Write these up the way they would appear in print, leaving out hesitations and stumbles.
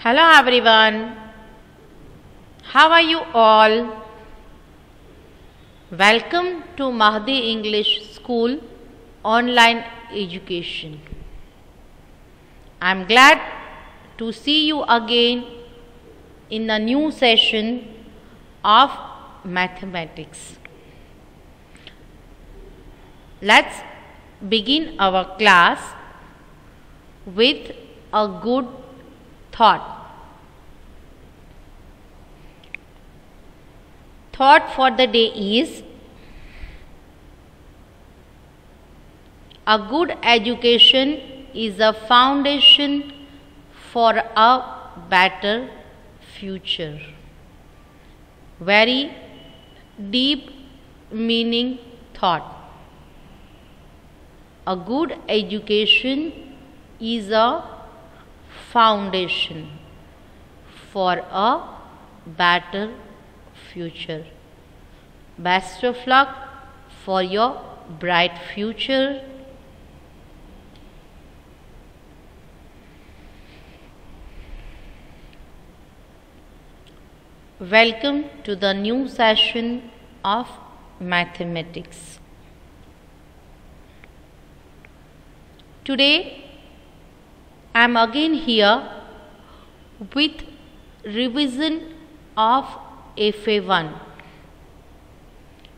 Hello everyone, how are you all? Welcome to Mahdi English School online education. I am glad to see you again in a new session of mathematics. Let's begin our class with a good thought. Thought for the day is: a good education is a foundation for a better future. Very deep meaning thought. A good education is a foundation for a better future. Best of luck for your bright future. Welcome to the new session of mathematics. Today I am again here with revision of FA1.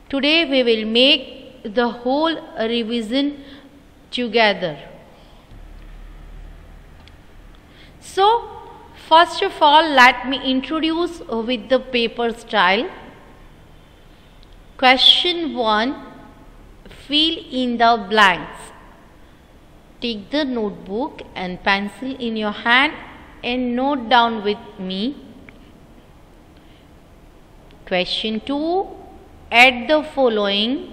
Today we will make the whole revision together. So first of all, let me introduce with the paper style. Question 1, fill in the blanks. Take the notebook and pencil in your hand and note down with me. Question 2, add the following.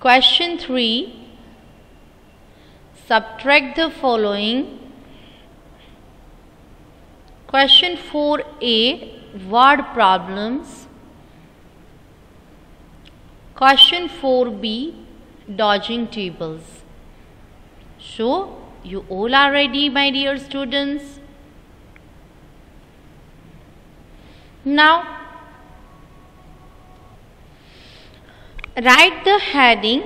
Question 3, subtract the following. Question 4a, word problems. Question 4b, dodging tables. So, you all are ready, my dear students? Now, write the heading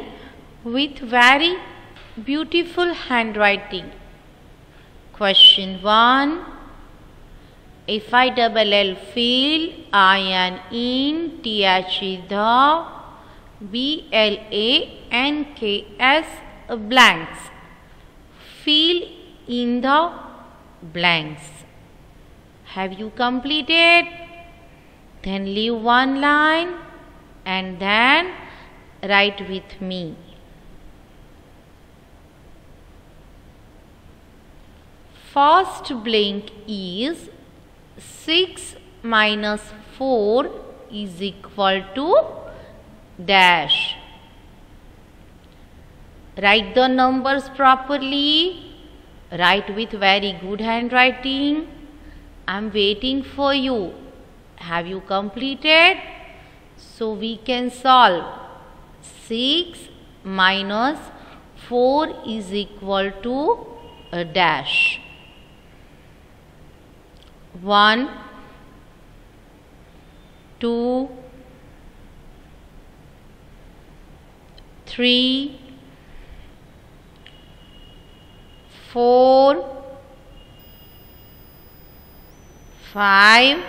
with very beautiful handwriting. Question 1, FILL fill, IN THE the, BLANKS blanks. Fill in the blanks. Have you completed? Then leave one line and then write with me. First blank is 6 minus 4 is equal to dash. Write the numbers properly. Write with very good handwriting. I am waiting for you. Have you completed? So we can solve. 6 minus 4 is equal to a dash. 1, 2, 3, 4, 5,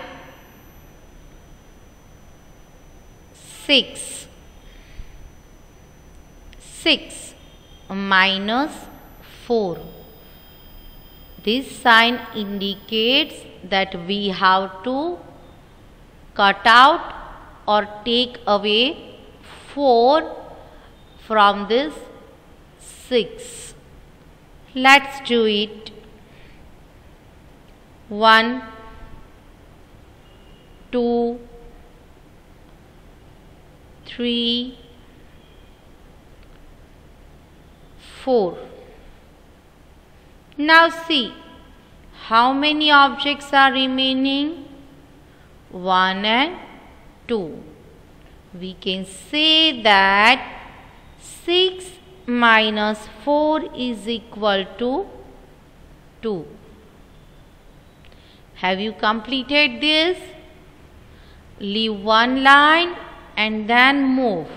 6. 6 minus 4. This sign indicates that we have to cut out or take away 4 from this 6. Let's do it. 1, 2, 3, 4. Now see, how many objects are remaining? 1 and 2. We can say that 6 minus 4 is equal to 2. Have you completed this? Leave one line and then move.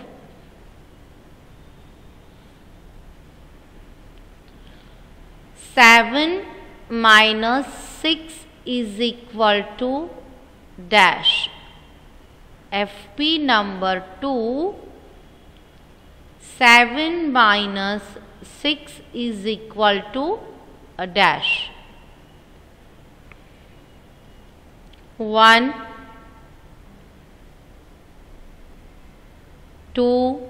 7 minus 6 is equal to dash. FP number 2. 7 minus 6 is equal to a dash. 1, 2,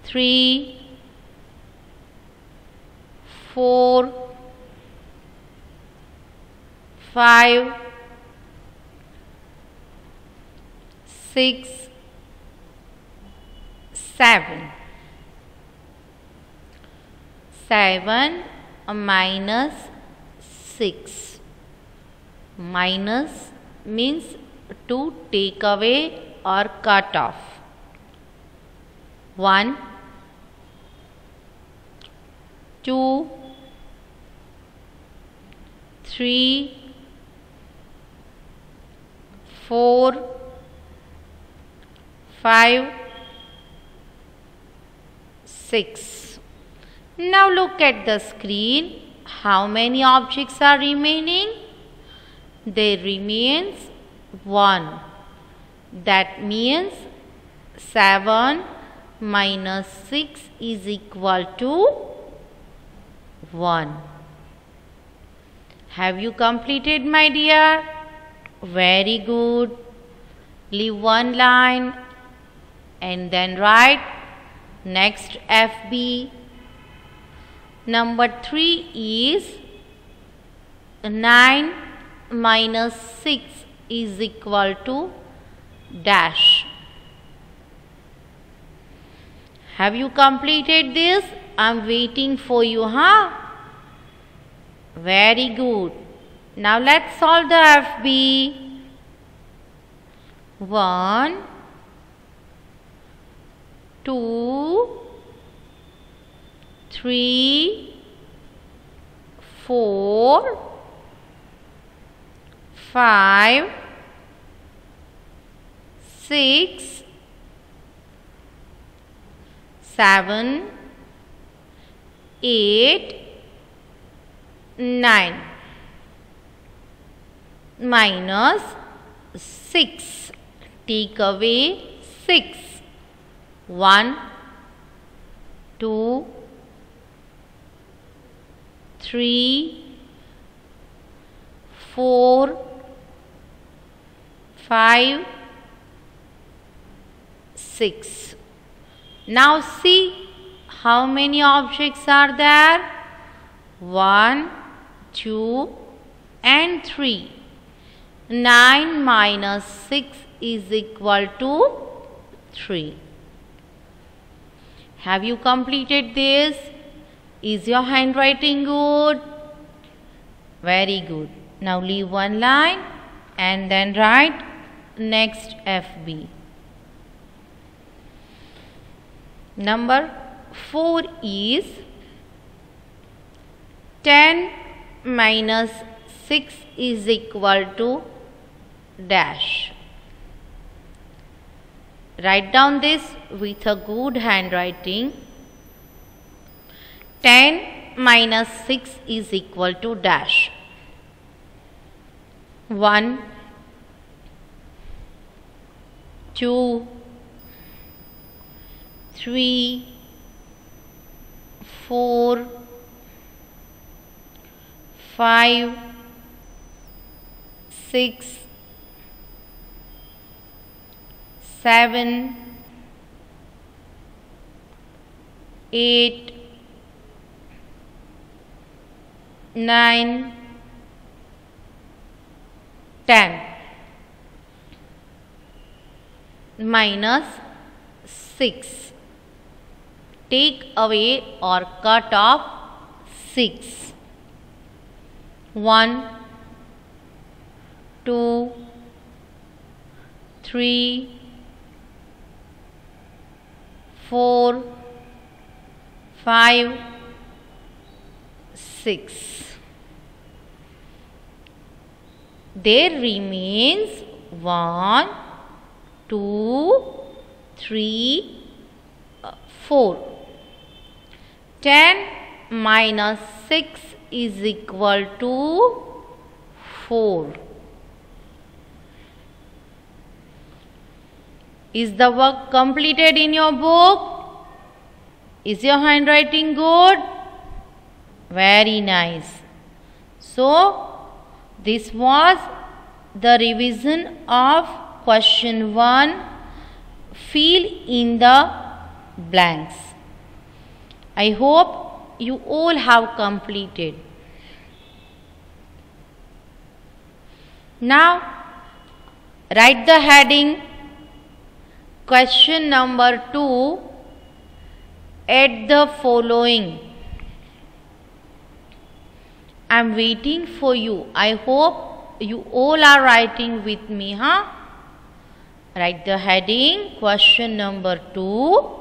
3, 4, 5, 6, 7. 7 minus 6. Minus means to take away or cut off. 1, 2, 3, 4, 5, 6. Now look at the screen. How many objects are remaining? There remains 1. That means 7 minus 6 is equal to 1. Have you completed, my dear? Very good. Leave one line and then write next FB. Number 3 is 9 minus 6 is equal to dash. Have you completed this? I'm waiting for you, huh? Very good. Now let's solve the FB. 1, 2, 3, 4, 5, 6, 7, 8, 9. Minus 6. Take away 6. 1, 2, 3, 4, 5, 6. Now see how many objects are there? 1, 2 and 3. 9 minus 6 is equal to 3. Have you completed this? Is your handwriting good? Very good. Now leave one line and then write next FB. Number 4 is 10 minus 6 is equal to dash. Write down this with a good handwriting. 10 minus 6 is equal to dash. 1, 2, 3, 4, 5, 6, 7, 8, 9, 10. Minus 6. Take away or cut off 6. 1, 2, 3, 4, 5, 6. There remains 1, 2, 3, 4. 10 minus 6 is equal to 4. Is the work completed in your book? Is your handwriting good? Very nice. So, this was the revision of question 1. Fill in the blanks. I hope you all have completed. Now, write the heading question number 2. Add the following. I am waiting for you. I hope you all are writing with me, huh? Write the heading question number 2.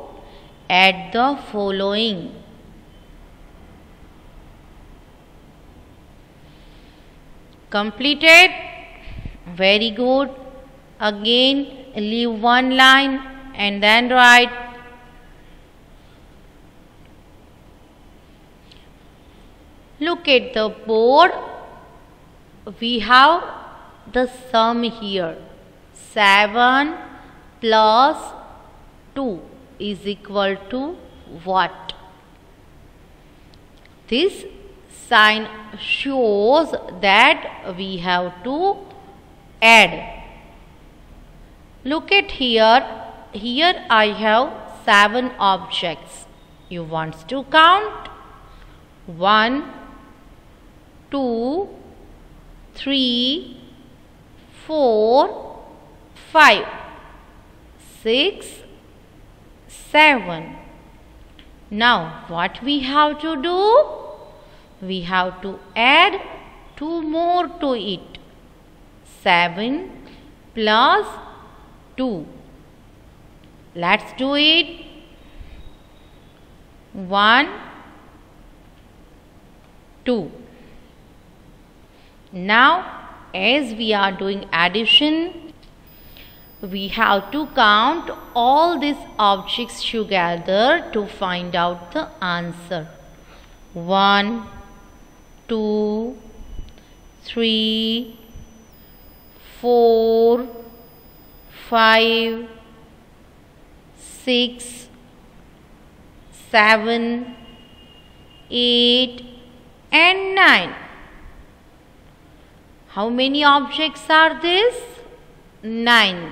Add the following. Completed? Very good. Again, leave one line and then write. Look at the board. We have the sum here. 7 plus 2 is equal to what? This sign shows that we have to add. Look at here. Here I have 7 objects. You want to count? 1, 2, 3, 4, 5, 6, 7. Now what we have to do? We have to add 2 more to it. 7 plus 2. Let's do it. 1, 2. Now, as we are doing addition, we have to count all these objects together to find out the answer. 1, 2, 3, 4, 5, 6, 7, 8 and 9. How many objects are this? 9.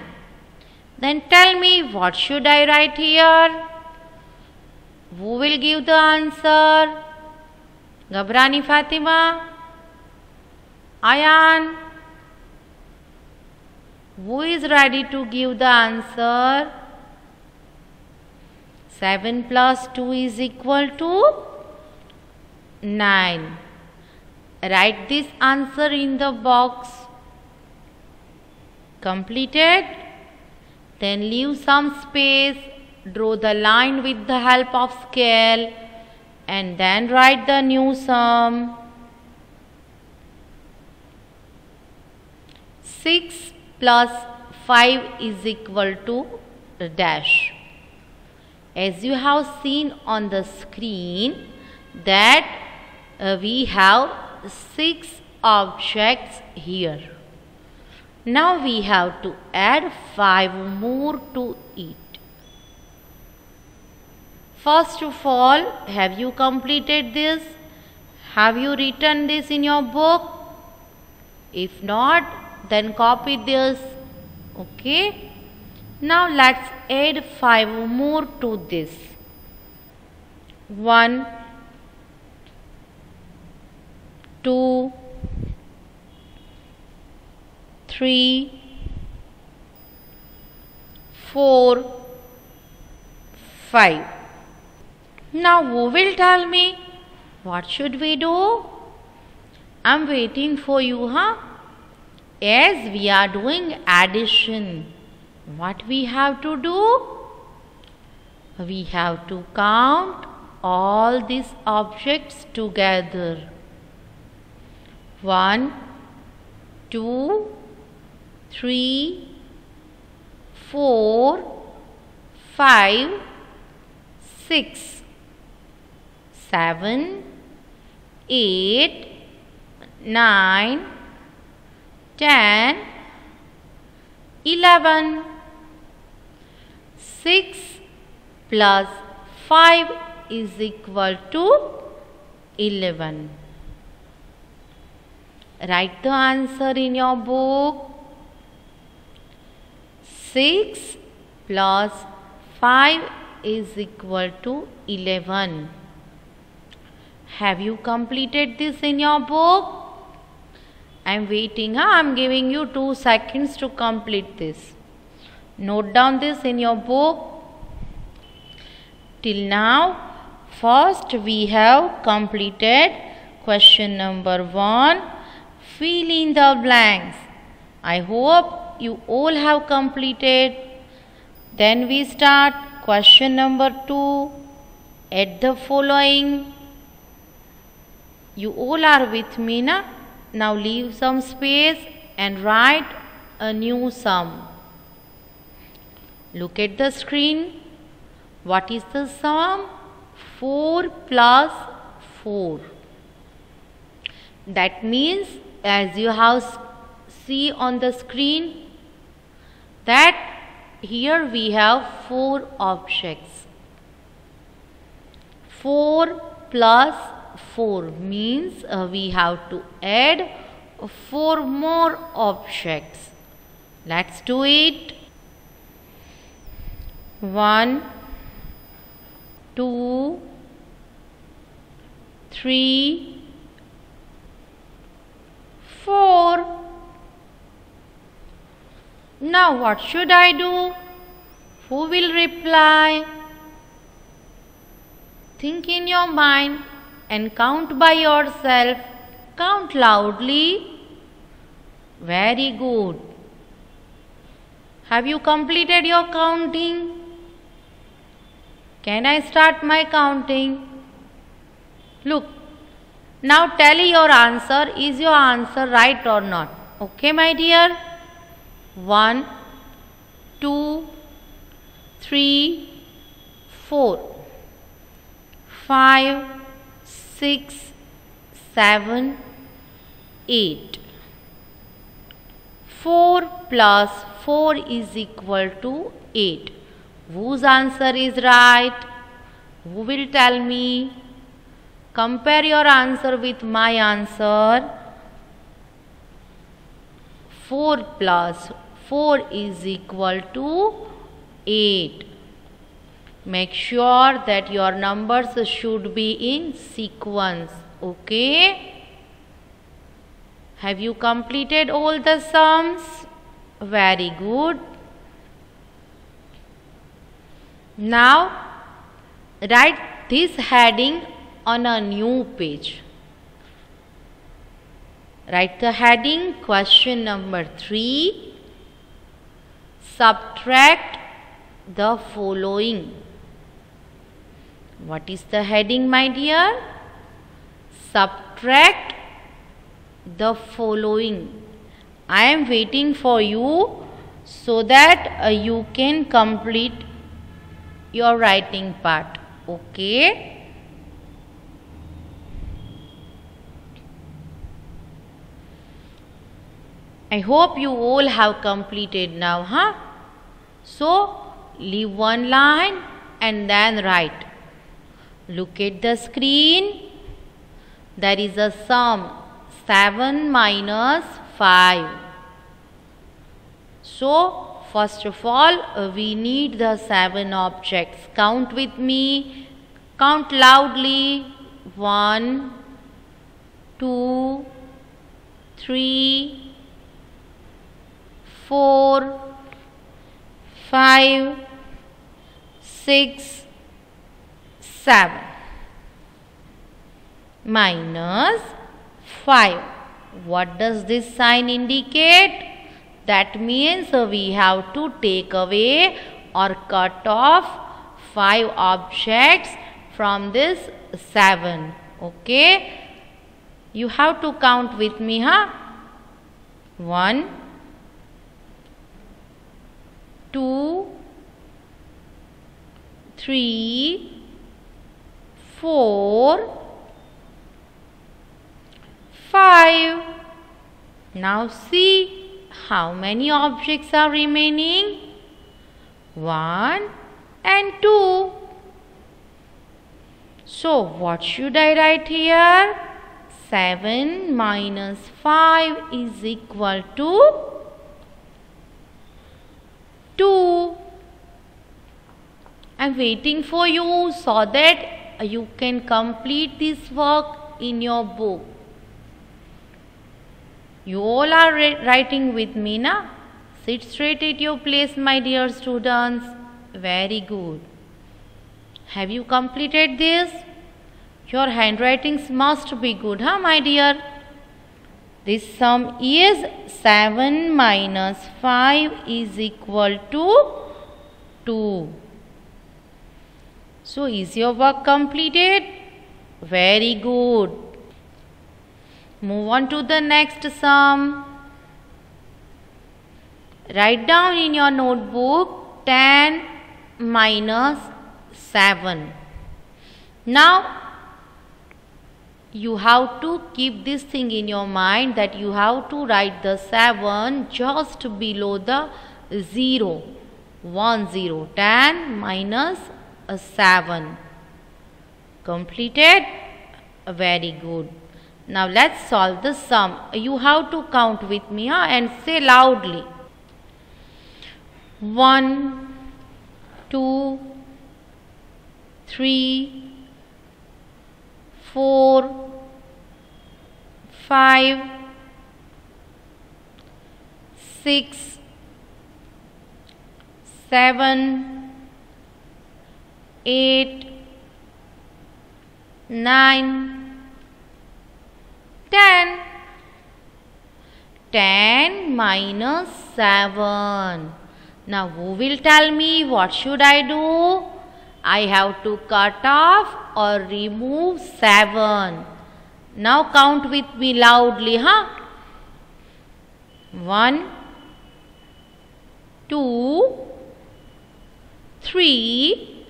Then tell me, what should I write here? Who will give the answer? Ghabrani Fatima? Ayan? Who is ready to give the answer? 7 plus 2 is equal to 9. Write this answer in the box. Completed? Then leave some space. Draw the line with the help of scale and then write the new sum. 6 plus 5 is equal to dash. As you have seen on the screen that we have 6 objects here. Now we have to add 5 more to it. First of all, have you completed this? Have you written this in your book? If not, then copy this. Okay. Now let's add 5 more to this. 1, 2, 3, 4, 5. Now who will tell me what should we do? I'm waiting for you, huh? As we are doing addition, what we have to do? We have to count all these objects together. 1, 2, 3, 4, 5, 6, 7, 8, 9, 10, 11. 6 plus 5 is equal to 11. Write the answer in your book. 6 plus 5 is equal to 11. Have you completed this in your book? I am waiting. I am giving you 2 seconds to complete this. Note down this in your book. Till now, first we have completed question number 1. Fill in the blanks. I hope you all have completed. Then we start question number 2. Add the following. You all are with me, na? Now leave some space and write a new sum. Look at the screen. What is the sum? 4 plus 4. That means, as you have see on the screen, that here we have 4 objects. 4 plus 4 means we have to add 4 more objects. Let's do it. 1, 2, 3, 4. Now what should I do? Who will reply? Think in your mind and count by yourself. Count loudly. Very good. Have you completed your counting? Can I start my counting? Look. Now tell your answer. Is your answer right or not? Okay, my dear? 1, 2, 3, 4, 5, 6, 7, 8. 4 plus 4 is equal to 8. Whose answer is right? Who will tell me? Compare your answer with my answer. 4 plus 4 is equal to 8. Make sure that your numbers should be in sequence. Okay? Have you completed all the sums? Very good. Now, write this heading on a new page. Write the heading question number 3. Subtract the following. What is the heading, my dear? Subtract the following. I am waiting for you so that you can complete your writing part. Okay? I hope you all have completed now, huh? So, leave one line and then write. Look at the screen. There is a sum 7 minus 5. So, first of all, we need the 7 objects. Count with me. Count loudly. 1, 2, 3, 4, 5, 6, 7. Minus 5. What does this sign indicate? That means we have to take away or cut off 5 objects from this 7. Okay. You have to count with me, huh? 1, 2, 3, 4, 5. Now see how many objects are remaining. 1 and 2. So what should I write here? 7 minus 5 is equal to 2. I am waiting for you so that you can complete this work in your book. You all are writing with me, na? Sit straight at your place, my dear students. Very good. Have you completed this? Your handwritings must be good, huh, my dear? This sum is 7 minus 5 is equal to 2. So, is your work completed? Very good. Move on to the next sum. Write down in your notebook 10 minus 7. Now, you have to keep this thing in your mind that you have to write the 7 just below the 0. 1 0. 10 minus 7. Completed? Very good. Now let's solve the sum. You have to count with me, huh? And say loudly. 1, 2, 3, 4, 5, 6, 7, 8, 9, 10. 10 minus 7. Now who will tell me what should I do? I have to cut off or remove 7. Now count with me loudly, huh? 1, 2, 3,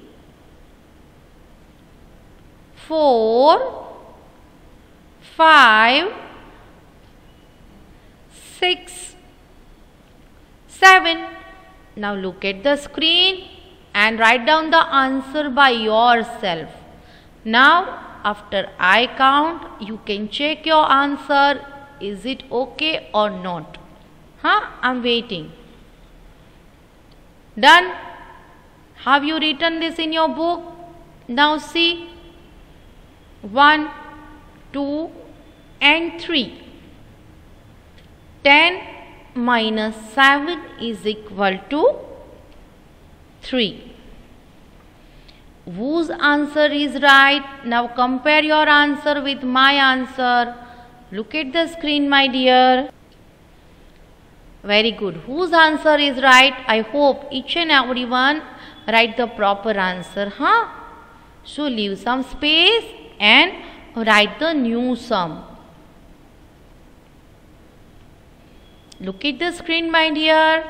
4, 5, 6, 7. Now look at the screen and write down the answer by yourself. Now after I count, you can check your answer. Is it okay or not? Huh? I'm waiting. Done? Have you written this in your book? Now see. 1, 2 and 3. 10 minus 7 is equal to 3. Whose answer is right? Now compare your answer with my answer. Look at the screen, my dear. Very good. Whose answer is right? I hope each and everyone write the proper answer, huh? So leave some space and write the new sum. Look at the screen, my dear.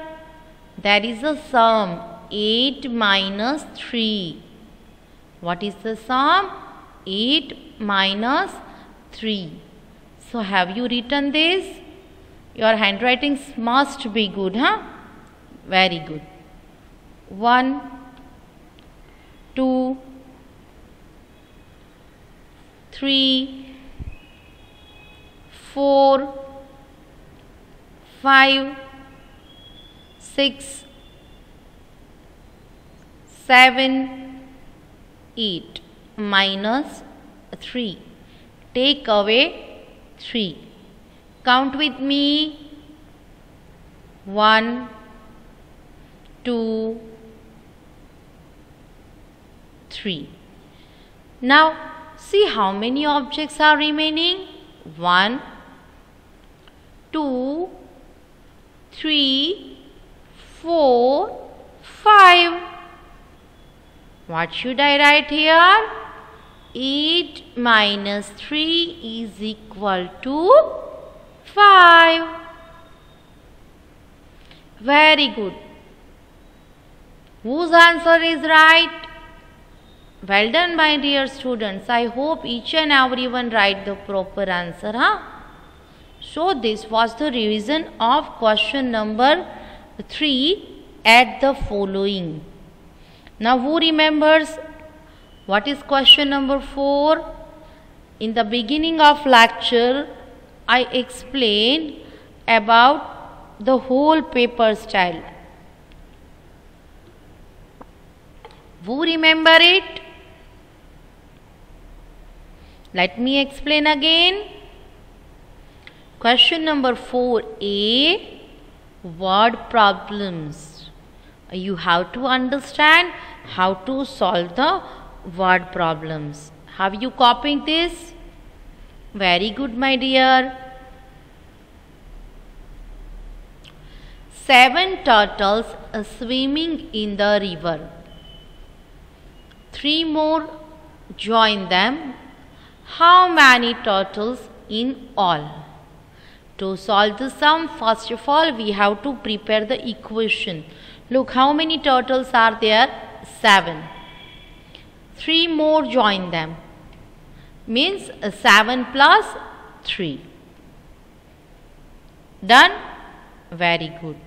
There is a sum 8 minus 3. What is the sum? 8 minus 3. So have you written this? Your handwritings must be good, huh? Very good. 1, 2, 3, 4, 5, 6, 7, 8 minus 3. Take away 3. Count with me. 1, 2, 3. Now see how many objects are remaining. 1, 2, 3, 4, 5. What should I write here? 8 minus 3 is equal to 5. Very good. Whose answer is right? Well done, my dear students. I hope each and everyone write the proper answer. So this was the revision of question number 3 at the following. Now who remembers what is question number 4? In the beginning of lecture, I explained about the whole paper style. Who remember it? Let me explain again. Question number 4a, word problems. You have to understand how to solve the word problems. Have you copied this? Very good, my dear. 7 turtles are swimming in the river. 3 more join them. How many turtles in all? To solve the sum, first of all, we have to prepare the equation. Look, how many turtles are there? 7. 3 more join them. Means 7 plus 3. Done? Very good.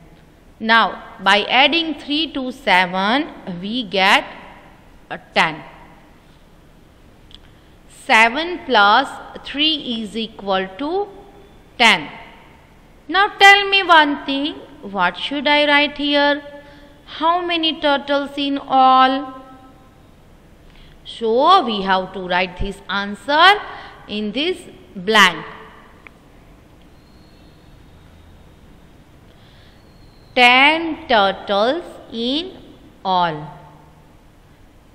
Now, by adding 3 to 7, we get 10. 7 plus 3 is equal to 10. Now tell me one thing. What should I write here? How many turtles in all? So we have to write this answer in this blank. 10 turtles in all.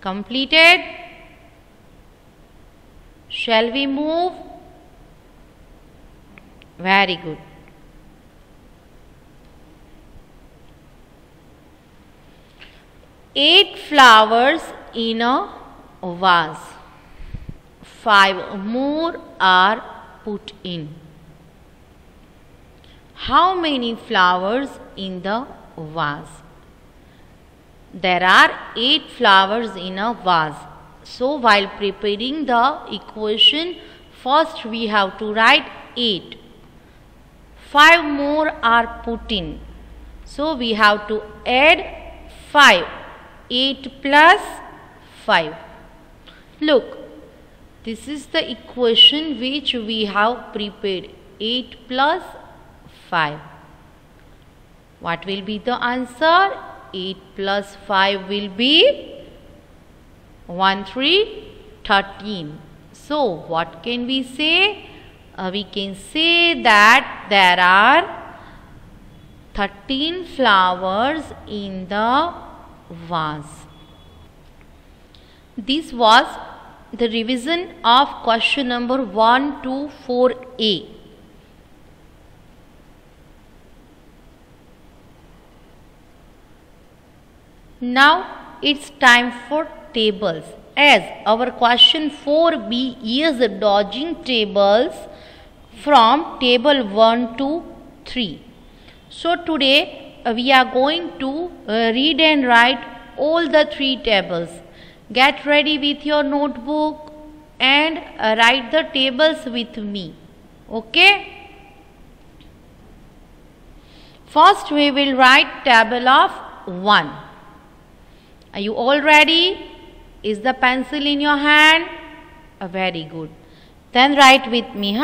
Completed? Shall we move? Very good. 8 flowers in a vase. 5 more are put in. How many flowers in the vase? There are 8 flowers in a vase. So while preparing the equation, first we have to write 8. 5 more are put in. So we have to add 5. 8 plus 5. Look, this is the equation which we have prepared. 8 plus 5. What will be the answer? 8 plus 5 will be 1, 3, 13. So what can we say? We can say that there are 13 flowers in the vase. This was the revision of question number 1 to 4a. Now it's time for tables, as our question 4b is dodging tables from table 1 to 3. So today we are going to read and write all the 3 tables. Get ready with your notebook and write the tables with me. Okay? First we will write table of 1. Are you all ready? Is the pencil in your hand? Very good. Then write with me,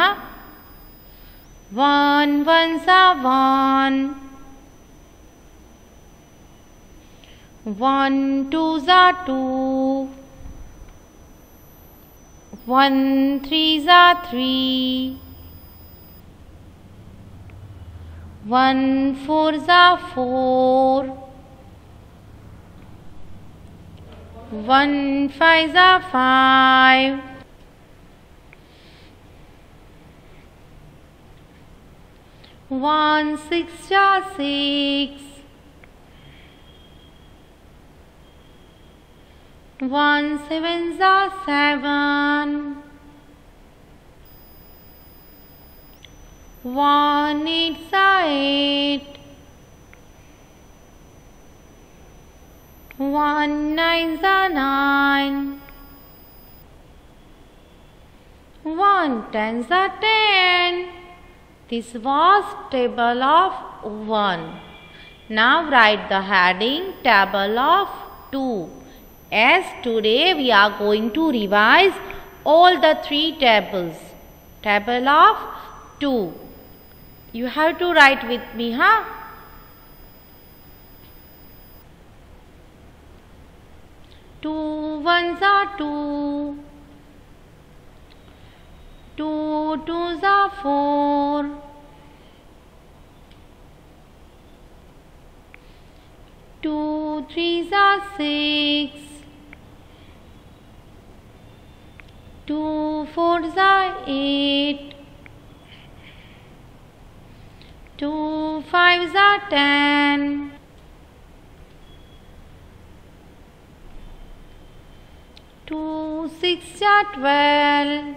1 ones are 1. 1 twos are 2. 1 threes are 3. 1 fours are 4. 1 fives are 5. 1 sixes are 6. 1 sevens are 7. 1 eights are 8. 1 nines are 9. 1 tens are 10. This was table of 1. Now write the heading table of 2. As today we are going to revise all the 3 tables. Table of 2. You have to write with me, huh? Two ones are 2. 2 twos are 4. 2 threes are 6. 2 fours are 8. 2 fives are 10. 2 sixes are 12.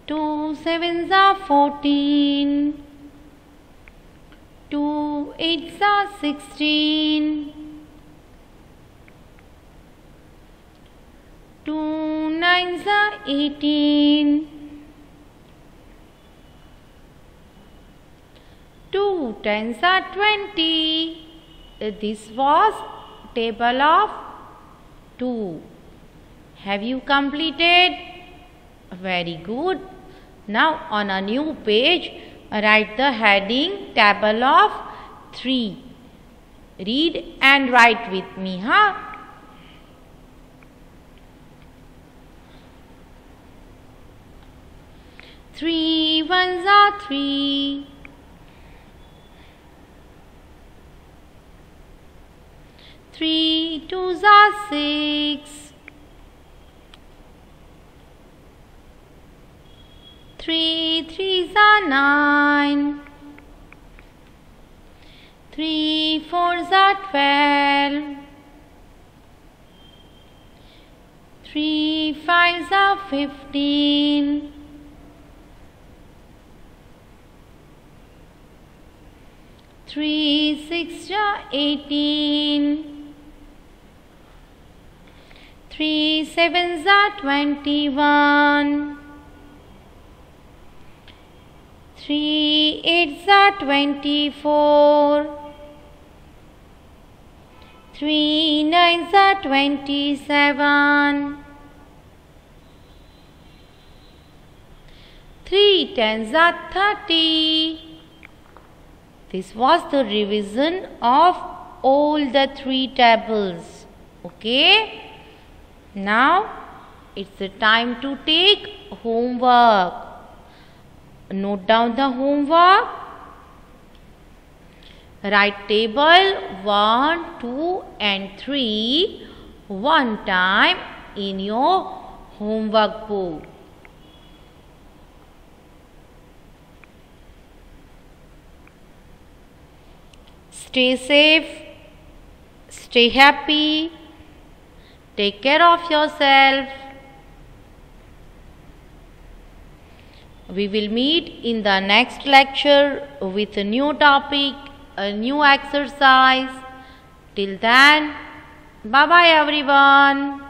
2 sevens are 14. 2 eights are 16. 2 nines are 18. 2 tens are 20. This was table of 2. Have you completed? Very good. Now on a new page, write the heading table of 3. Read and write with me, huh? Three ones are 3. 3 twos are 6. 3 threes are 9. 3 fours are 12. 3 fives are 15. 3 sixes are 18. 3 sevens are 21. 3 eights are 24. 3 nines are 27. 3 tens are 30. This was the revision of all the 3 tables. Okay? Now it's the time to take homework. Note down the homework. Write table 1, 2 and 3 one time in your homework book. Stay safe, stay happy, take care of yourself. We will meet in the next lecture with a new topic, a new exercise. Till then, bye bye everyone.